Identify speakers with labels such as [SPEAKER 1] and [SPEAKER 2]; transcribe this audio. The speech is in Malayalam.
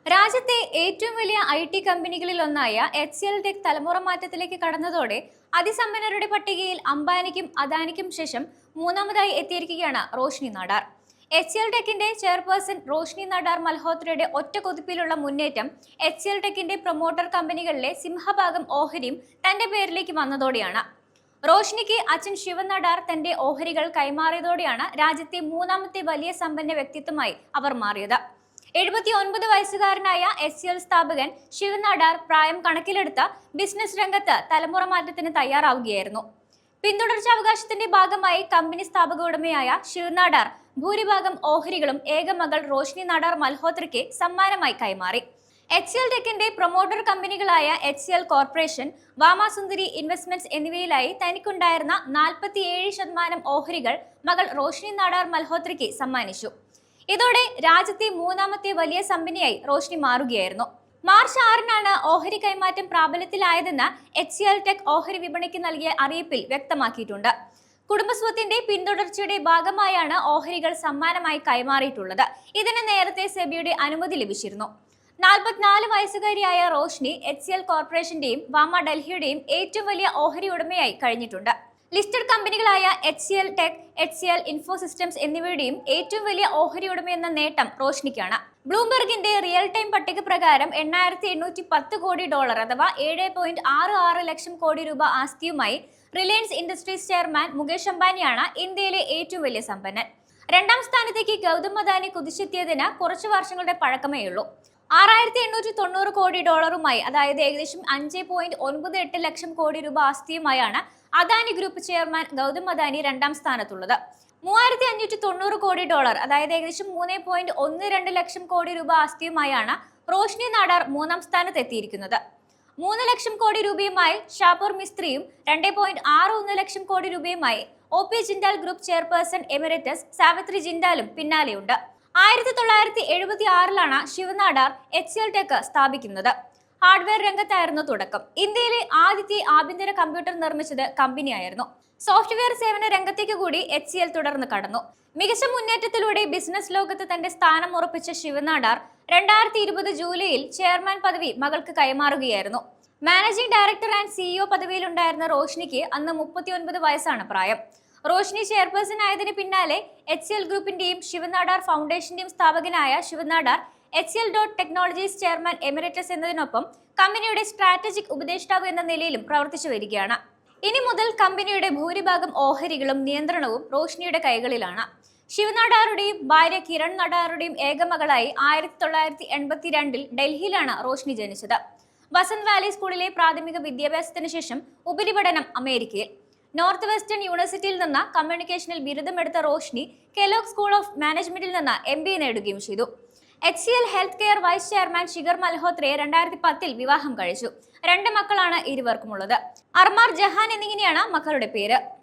[SPEAKER 1] രാജ്യത്തെ ഏറ്റവും വലിയ ഐ.ടി കമ്പനികളിൽ ഒന്നായ HCL ടെക് തലമുറ മാറ്റത്തിലേക്ക് കടന്നതോടെ അതിസമ്പന്നരുടെ പട്ടികയിൽ അംബാനിക്കും അദാനിക്കും ശേഷം മൂന്നാമതായി എത്തിയിരിക്കുകയാണ് റോഷ്നി നാടാർ. HCL ടെക്കിന്റെ ചെയർപേഴ്സൺ റോഷ്നി നാടാർ മൽഹോത്രയുടെ ഒറ്റ കുതിപ്പിലുള്ള മുന്നേറ്റം HCL ടെക്കിന്റെ പ്രൊമോട്ടർ കമ്പനികളിലെ സിംഹഭാഗം ഓഹരിയും തന്റെ പേരിലേക്ക് വന്നതോടെയാണ്. റോഷ്നിക്ക് അച്ഛൻ ശിവൻ നാടാർ തന്റെ ഓഹരികൾ കൈമാറിയതോടെയാണ് രാജ്യത്തെ മൂന്നാമത്തെ വലിയ സമ്പന്ന വ്യക്തിത്വമായി അവർ മാറിയത്. 79 വയസ്സുകാരനായ HCL സ്ഥാപകൻ ശിവൻ നാടാർ പ്രായം കണക്കിലെടുത്ത ബിസിനസ് രംഗത്ത് തലമുറ മാറ്റത്തിന് തയ്യാറാവുകയായിരുന്നു. പിന്തുടർച്ചാവകാശത്തിന്റെ ഭാഗമായി കമ്പനി സ്ഥാപക ഉടമയായ ശിവൻ നാടാർ ഭൂരിഭാഗം ഓഹരികളും ഏകമകൾ റോഷ്നി നാടാർ മൽഹോത്രയ്ക്ക് സമ്മാനമായി കൈമാറി. HCL ടെക്കിന്റെ പ്രൊമോട്ടർ കമ്പനികളായ HCL കോർപ്പറേഷൻ, വാമാസുന്ദരി ഇൻവെസ്റ്റ്മെന്റ്സ് എന്നിവയിലായി തനിക്കുണ്ടായിരുന്ന 47% ഓഹരികൾ മകൾ റോഷ്നി നാടാർ മൽഹോത്രയ്ക്ക് സമ്മാനിച്ചു. ഇതോടെ രാജ്യത്തെ മൂന്നാമത്തെ വലിയ സമ്പന്നയായി റോഷ്നി മാറുകയായിരുന്നു. മാർച്ച് 6-നാണ് ഓഹരി കൈമാറ്റം പ്രാബല്യത്തിലായതെന്ന് HCL ടെക് ഓഹരി വിപണിക്ക് നൽകിയ അറിയിപ്പിൽ വ്യക്തമാക്കിയിട്ടുണ്ട്. കുടുംബസ്വത്തിന്റെ പിന്തുടർച്ചയുടെ ഭാഗമായാണ് ഓഹരികൾ സമ്മാനമായി കൈമാറിയിട്ടുള്ളത്. ഇതിന് നേരത്തെ സെബിയുടെ അനുമതി ലഭിച്ചിരുന്നു. 44 വയസ്സുകാരിയായ റോഷ്നി HCL കോർപ്പറേഷന്റെയും വാമ ഡൽഹിയുടെയും ഏറ്റവും വലിയ ഓഹരി ഉടമയായി കഴിഞ്ഞിട്ടുണ്ട്. ലിസ്റ്റഡ് കമ്പനികളായ HCL ടെക്, HCL ഇൻഫോസിസ്റ്റംസ് എന്നിവയുടെയും ഏറ്റവും വലിയ ഓഹരി ഉടമയെന്ന നേട്ടം റോഷ്നിക്കാണ്. ബ്ലൂംബെർഗിന്റെ റിയൽ ടൈം പട്ടിക പ്രകാരം $8,810 കോടി അഥവാ 7.66 ലക്ഷം കോടി രൂപ ആസ്തിയുമായി റിലയൻസ് ഇൻഡസ്ട്രീസ് ചെയർമാൻ മുകേഷ് അംബാനിയാണ് ഇന്ത്യയിലെ ഏറ്റവും വലിയ സമ്പന്നൻ. രണ്ടാം സ്ഥാനത്തേക്ക് ഗൗതം അദാനി കുതിച്ചെത്തിയതിന് കുറച്ചു വർഷങ്ങളുടെ പഴക്കമേയുള്ളൂ. $6,890 കോടി അതായത് ഏകദേശം 5.98 ലക്ഷം കോടി രൂപ ആസ്തിയുമായാണ് അദാനി ഗ്രൂപ്പ് ചെയർമാൻ ഗൗതം അദാനി രണ്ടാം സ്ഥാനത്തുള്ളത്. $3,590 കോടി അതായത് ഏകദേശം 3.12 ലക്ഷം കോടി രൂപ ആസ്തിയുമായാണ് റോഷ്നി നാടാർ മൂന്നാം സ്ഥാനത്ത് എത്തിയിരിക്കുന്നത്. 3 ലക്ഷം കോടി രൂപയുമായി ഷാപൂർ മിസ്ത്രിയും 2.61 ലക്ഷം കോടി രൂപയുമായി OP Jindal group chairperson emeritus Savitri ജിൻഡാലും പിന്നാലെയുണ്ട്. 1976-ലാണ് ശിവൻ നാടാർ HCL ടെക് സ്ഥാപിക്കുന്നത്. ഹാർഡ്വെയർ രംഗത്തായിരുന്നു തുടക്കം. ഇന്ത്യയിലെ ആദ്യത്തെ ആഭ്യന്തര കമ്പ്യൂട്ടർ നിർമ്മിച്ചത് കമ്പനിയായിരുന്നു. സോഫ്റ്റ്വെയർ സേവന രംഗത്തേക്ക് കൂടി HCL തുടർന്ന് കടന്നു. മികച്ച മുന്നേറ്റത്തിലൂടെ ബിസിനസ് ലോകത്ത് തന്റെ സ്ഥാനം ഉറപ്പിച്ച ശിവൻ നാടാർ 2020 ജൂലൈയിൽ ചെയർമാൻ പദവി മകൾക്ക് കൈമാറുകയായിരുന്നു. മാനേജിംഗ് ഡയറക്ടർ ആൻഡ് CEO പദവിയിലുണ്ടായിരുന്ന റോഷ്നിക്ക് അന്ന് 39 വയസ്സാണ് പ്രായം. റോഷ്നി ചെയർപേഴ്സൺ ആയതിന് പിന്നാലെ HCL ഗ്രൂപ്പിന്റെയും ശിവൻ നാടാർ ഫൗണ്ടേഷന്റെയും സ്ഥാപകനായ Shiv Nadar HCL technologies chairman emeritus എന്നതിനൊപ്പം കമ്പനിയുടെ സ്ട്രാറ്റജിക് ഉപദേഷ്ടാവ് എന്ന നിലയിലും പ്രവർത്തിച്ചു വരികയാണ്. ഇനി മുതൽ കമ്പനിയുടെ ഭൂരിഭാഗം ഓഹരികളും നിയന്ത്രണവും റോഷ്നിയുടെ കൈകളിലാണ്. ശിവൻ നാടാറുടെയും ഭാര്യ കിരൺ നാടാറുടെയും ഏകമകളായി 1982-ൽ ഡൽഹിയിലാണ് റോഷ്നി ജനിച്ചത്. വസന്ത് വാലി സ്കൂളിലെ പ്രാഥമിക വിദ്യാഭ്യാസത്തിന് ശേഷം ഉപരിപഠനം അമേരിക്കയിൽ. നോർത്ത് വെസ്റ്റേൺ യൂണിവേഴ്സിറ്റിയിൽ നിന്ന് കമ്മ്യൂണിക്കേഷനിൽ ബിരുദമെടുത്ത റോഷ്നി കെലോഗ് സ്കൂൾ ഓഫ് മാനേജ്മെന്റിൽ നിന്ന് MBA നേടുകയും ചെയ്തു. HCL health care vice chairman Shikhar മൽഹോത്രയെ 2010-ൽ വിവാഹം കഴിച്ചു. 2 മക്കളാണ് ഇരുവർക്കുമുള്ളത്. അർമാർ ജഹാൻ എന്നിങ്ങനെയാണ് മക്കളുടെ പേര്.